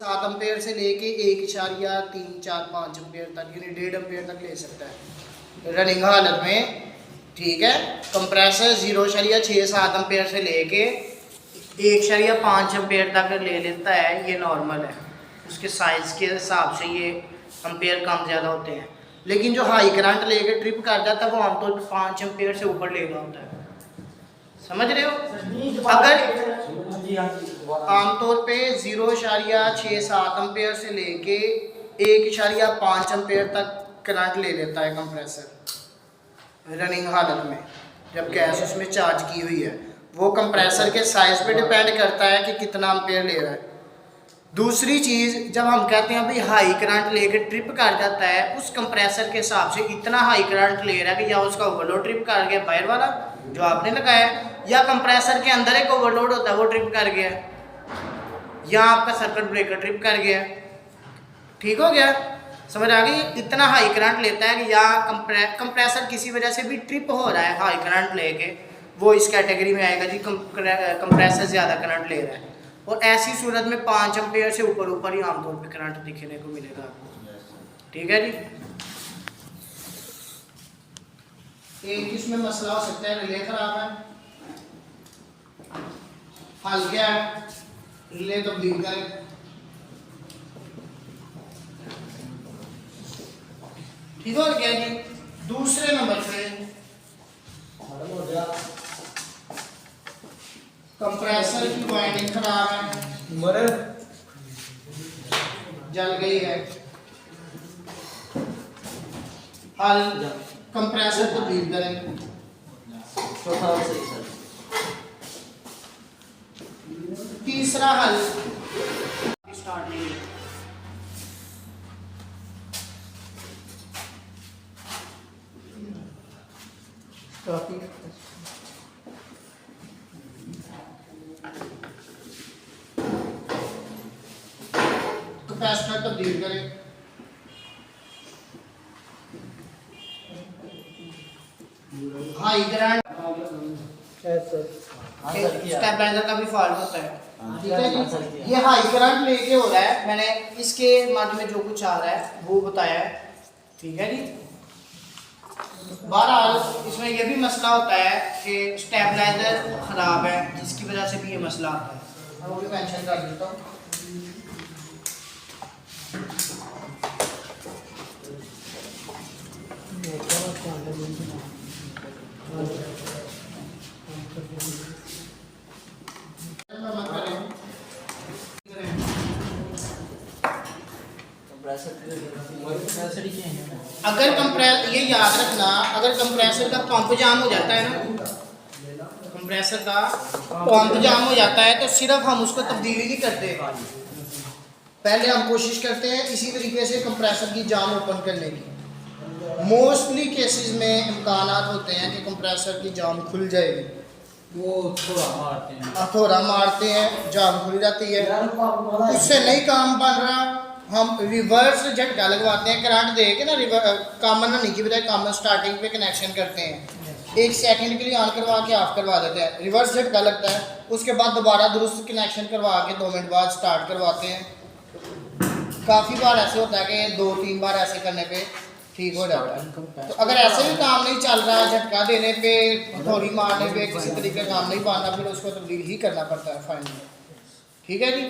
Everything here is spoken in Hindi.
7 एम्पेयर से लेके 1.345 एम्पेयर तक यानी 1.5 एम्पेयर तक ले सकता है रनिंग हालत में। ठीक है, कंप्रेसर 0.67 एम्पेयर से लेके 1.5 एम्पेयर तक ले लेता है, ये नॉर्मल है। उसके साइज़ के हिसाब से ये एम्पेयर कम ज़्यादा होते हैं, लेकिन जो हाई करंट लेके ट्रिप कर जाता है वो आमतौर पर 5 एम्पेयर से ऊपर ले रहा होता है। समझ रहे हो? अगर आमतौर पे 0.67 एम्पेयर से लेके 1.5 एम्पेयर तक करंट ले लेता है कंप्रेसर रनिंग हालत में, जब गैस उसमें चार्ज की हुई है। वो कंप्रेसर के साइज़ पे डिपेंड करता है कि कितना एम्पेयर ले रहा है। दूसरी चीज़, जब हम कहते हैं भाई हाई करंट लेके ट्रिप कर जाता है, उस कंप्रेसर के हिसाब से इतना हाई करंट ले रहा है कि या उसका ओवरलोड ट्रिप कर गया बाहर वाला जो आपने लगाया, या कंप्रेसर के अंदर एक ओवरलोड होता है वो ट्रिप कर गया, या आपका सर्किट ब्रेकर ट्रिप कर गया। ठीक हो गया? समझ आ गई? इतना हाई करंट लेता है कि या कंप्रेसर किसी वजह से भी ट्रिप हो रहा है हाई करंट लेके, वो इस कैटेगरी में आएगा जी कंप्रेसर ज़्यादा करंट ले रहा है। और ऐसी सूरत में 5 एम्पेयर से ऊपर ही आमतौर पे करंट दिखने को मिलेगा आपको। ठीक है जी। एक इसमें मसला हो सकता है रिले खराब है, हल क्या है, रिले तब्दील करें। ठीक हो गया जी। दूसरे नंबर पे कंप्रेसर की वाइंडिंग खराब है, जल गई है, हल कंप्रेसर तब्दील करें। तीसरा हल स्टार्ट नहीं है। कैपेसिटर तब्दील करें। हाई करंट स्टेबलाइजर का भी फॉल्ट होता है। ठीक है जी। ये हाई करंट लेके हो रहा है, मैंने इसके माध्यम में जो कुछ आ रहा है वो बताया है। ठीक है जी। बहरहाल इसमें यह भी मसला होता है कि स्टेबलाइजर ख़राब है, जिसकी वजह से भी ये मसला आता है। मैं वो भी मेंशन कर देता हूँ। अगर कंप्रेसर, ये याद रखना, अगर कंप्रेसर का पंप जाम हो जाता है ना, कंप्रेसर का पंप जाम हो जाता है तो सिर्फ हम उसको तब्दीली नहीं करते, पहले हम कोशिश करते हैं इसी तरीके से कंप्रेसर की जाम ओपन करने की। मोस्टली केसेस में इम्कानात होते हैं कि कंप्रेसर की जाम खुल जाएगी, वो थोड़ा मारते हैं जाम खुल जाती है। उससे नहीं काम बन रहा, हम रिवर्स झटका लगवाते हैं करंट दे के ना, कॉमन नहीं की बजाय कॉमन स्टार्टिंग पे कनेक्शन करते हैं, 1 सेकंड के लिए ऑन करवा के ऑफ करवा देते हैं, रिवर्स झटका लगता है, उसके बाद दोबारा दुरुस्त कनेक्शन करवा के 2 मिनट बाद स्टार्ट करवाते हैं। काफ़ी बार ऐसे होता है कि 2-3 बार ऐसे करने पे ठीक हो जाता है। तो अगर ऐसे भी काम नहीं चल रहा, झटका देने पे, हथौड़ी मारने पे, किसी तरीके का काम नहीं पाना, फिर उसको तब्दील ही करना पड़ता है फाइनली। ठीक है जी।